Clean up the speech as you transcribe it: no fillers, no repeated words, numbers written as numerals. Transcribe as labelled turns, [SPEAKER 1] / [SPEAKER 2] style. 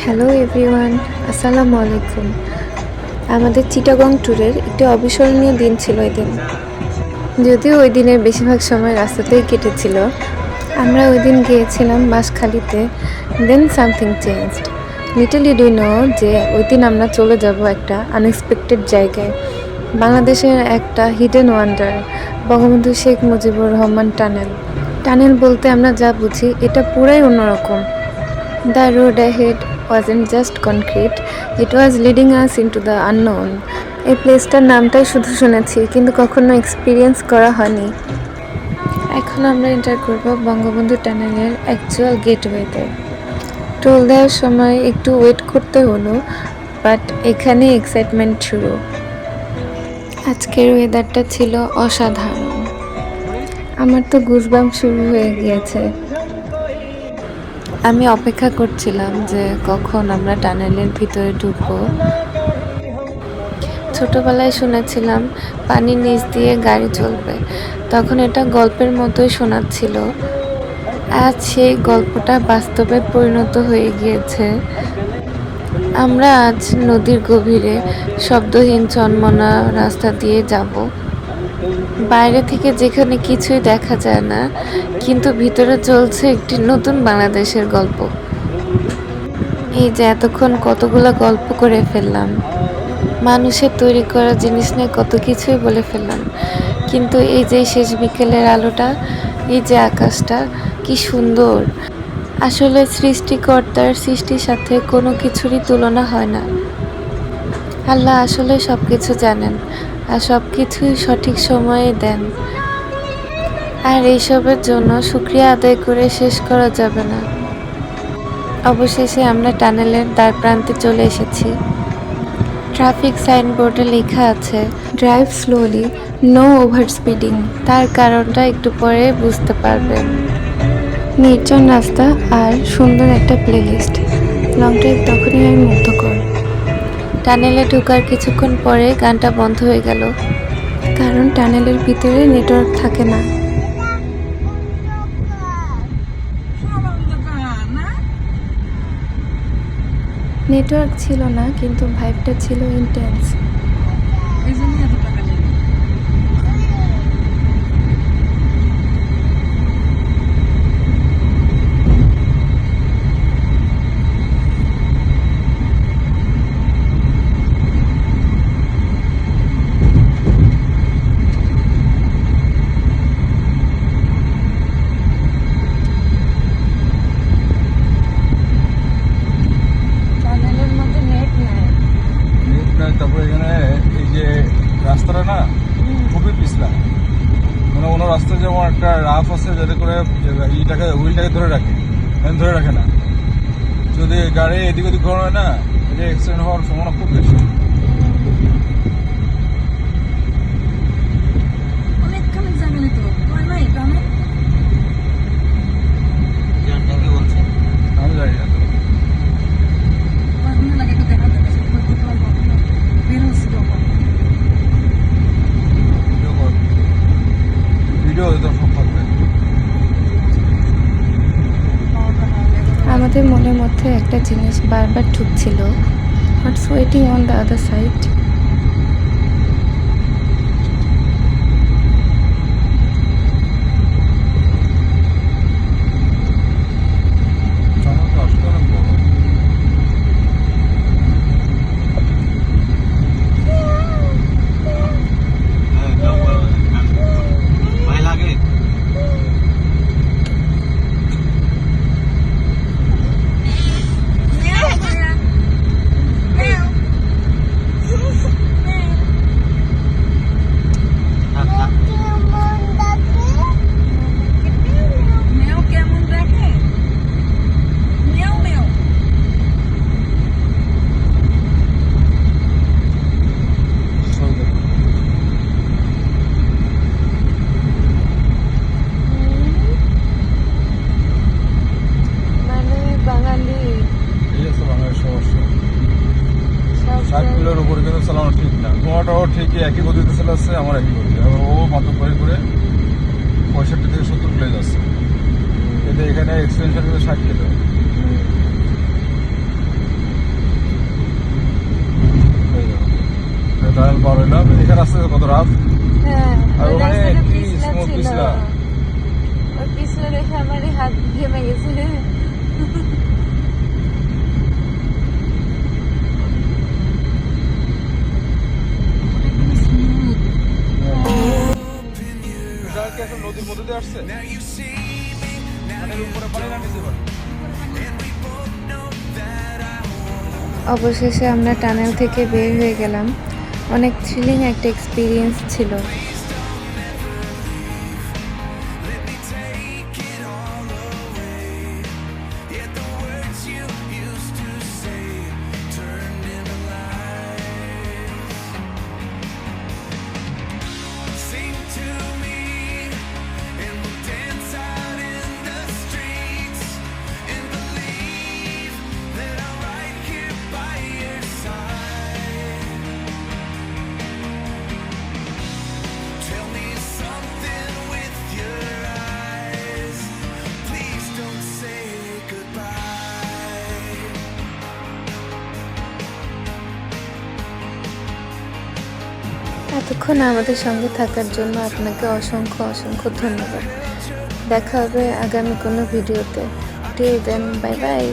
[SPEAKER 1] Hello everyone, আসসালামু আলাইকুম। আমাদের চিটাগং ট্যুরের একটি অবিস্মরণীয় দিন ছিল ওই দিন। যদিও ওই দিনের বেশিরভাগ সময় রাস্তাতেই কেটেছিল। আমরা ওই দিন গিয়েছিলাম বাঁশখালীতে। Then something changed. Little do know যে ওই দিন আমরা চলে যাব একটা আনএক্সপেক্টেড জায়গায়, বাংলাদেশের একটা hidden wonder, Bangabandhu Sheikh Mujibur Rahman tunnel. Tunnel বলতে আমরা যা বুঝি এটা পুরাই অন্যরকম। The road ahead wasn't just concrete, it was leading us into the unknown. এই প্লেসটার নামটাই শুধু শুনেছি, কিন্তু কখনো এক্সপিরিয়েন্স করা হয়নি। এখন আমরা এন্টার করব বঙ্গবন্ধু টানেলের অ্যাকচুয়াল গেটওয়েতে। টোল দেওয়ার সময় একটু ওয়েট করতে হলো, বাট এখানে এক্সাইটমেন্ট শুরু। আজকের ওয়েদারটা ছিল অসাধারণ। আমার তো গুজবাম্প শুরু হয়ে গিয়েছে। আমি অপেক্ষা করছিলাম যে কখন আমরা টানেলের ভিতরে ঢুকবো। ছোটবেলায় শুনেছিলাম পানির নিচ দিয়ে গাড়ি চলবে, তখন এটা গল্পের মতোই শোনাচ্ছিল। আজ সেই গল্পটা বাস্তবে পরিণত হয়ে গিয়েছে। আমরা আজ নদীর গভীরে শব্দহীন চনমনা রাস্তা দিয়ে যাব। বাইরে থেকে যেখানে কিছুই দেখা যায় না, কিন্তু ভিতরে চলছে একটি নতুন বাংলাদেশের গল্প। এই যে এতক্ষণ কতগুলো গল্প করে ফেললাম, মানুষের তৈরি করা জিনিস নিয়ে কত কিছুই বলে ফেললাম, কিন্তু এই যে শেষ বিকেলের আলোটা, এই যে আকাশটা কি সুন্দর। আসলে সৃষ্টিকর্তার সৃষ্টির সাথে কোনো কিছুরই তুলনা হয় না। আল্লাহ আসলে সব কিছু জানেন, আর সব কিছুই সঠিক সময়ে দেন। আর এইসবের জন্য শুকরিয়া আদায় করে শেষ করা যাবে না। অবশেষে আমরা টানেলের দ্বার প্রান্তে চলে এসেছি। ট্রাফিক সাইনবোর্ডে লেখা আছে drive slowly, no over speeding. তার কারণটা একটু পরে বুঝতে পারবেন। নির্জন রাস্তা আর সুন্দর একটা প্লেলিস্ট, লং ড্রাইভ তখনই হয় মুগ্ধকর। টানেলে ঢোকার কিছুক্ষণ পরে গানটা বন্ধ হয়ে গেল, কারণ টানেলের ভিতরে নেটওয়ার্ক থাকে না। নেটওয়ার্ক ছিল না, কিন্তু ভাইবটা ছিল ইন্টেন্স।
[SPEAKER 2] তারপরে এখানে এই যে রাস্তাটা না খুবই পিছলা, মানে অন্য রাস্তা যেমন একটা রাফ আছে যাতে করে হুইলটাকে ধরে রাখে না। যদি গাড়ি এদিক ওদিক ঘোরানো হয় না, এটা অ্যাক্সিডেন্ট হওয়ার সম্ভাবনা খুব বেশি। আমি জানি না ভিডিও
[SPEAKER 1] আমাদের মনের মধ্যে একটা জিনিস বারবার ঢুকছিল, what's waiting on the other side. চালানো ঠিক না, তোমারটাও ঠিকই একই গতিতে চালাচ্ছে, আমার একই গতি। ও মাত্র করে 65 থেকে 70 চলে যাচ্ছে। এতে এখানে এক্সপেন্সার 60 কিলো।
[SPEAKER 2] রাস্তাটা কত রাফ।
[SPEAKER 1] হ্যাঁ,
[SPEAKER 2] আর
[SPEAKER 1] ওই
[SPEAKER 2] ওখানে
[SPEAKER 1] রাস্তাটা
[SPEAKER 2] কি
[SPEAKER 1] পিছলা
[SPEAKER 2] smooth
[SPEAKER 1] ছিল।
[SPEAKER 2] পিছলা।
[SPEAKER 1] ওই পিছলা দেখে আমারই হাত ঘেমে গেছে।
[SPEAKER 2] এটা কি আসলে নদীর মধ্যে দিয়ে আসছে? মানে এর উপরে পানি না নিচে পানি?
[SPEAKER 1] অবশেষে আমরা টানেল থেকে বের হয়ে গেলাম। অনেক থ্রিলিং একটা এক্সপিরিয়েন্স ছিল। এতক্ষণ আমাদের সঙ্গে থাকার জন্য আপনাকে অসংখ্য অসংখ্য ধন্যবাদ। দেখা হবে আগামী কোনো ভিডিওতে। Till then, bye by.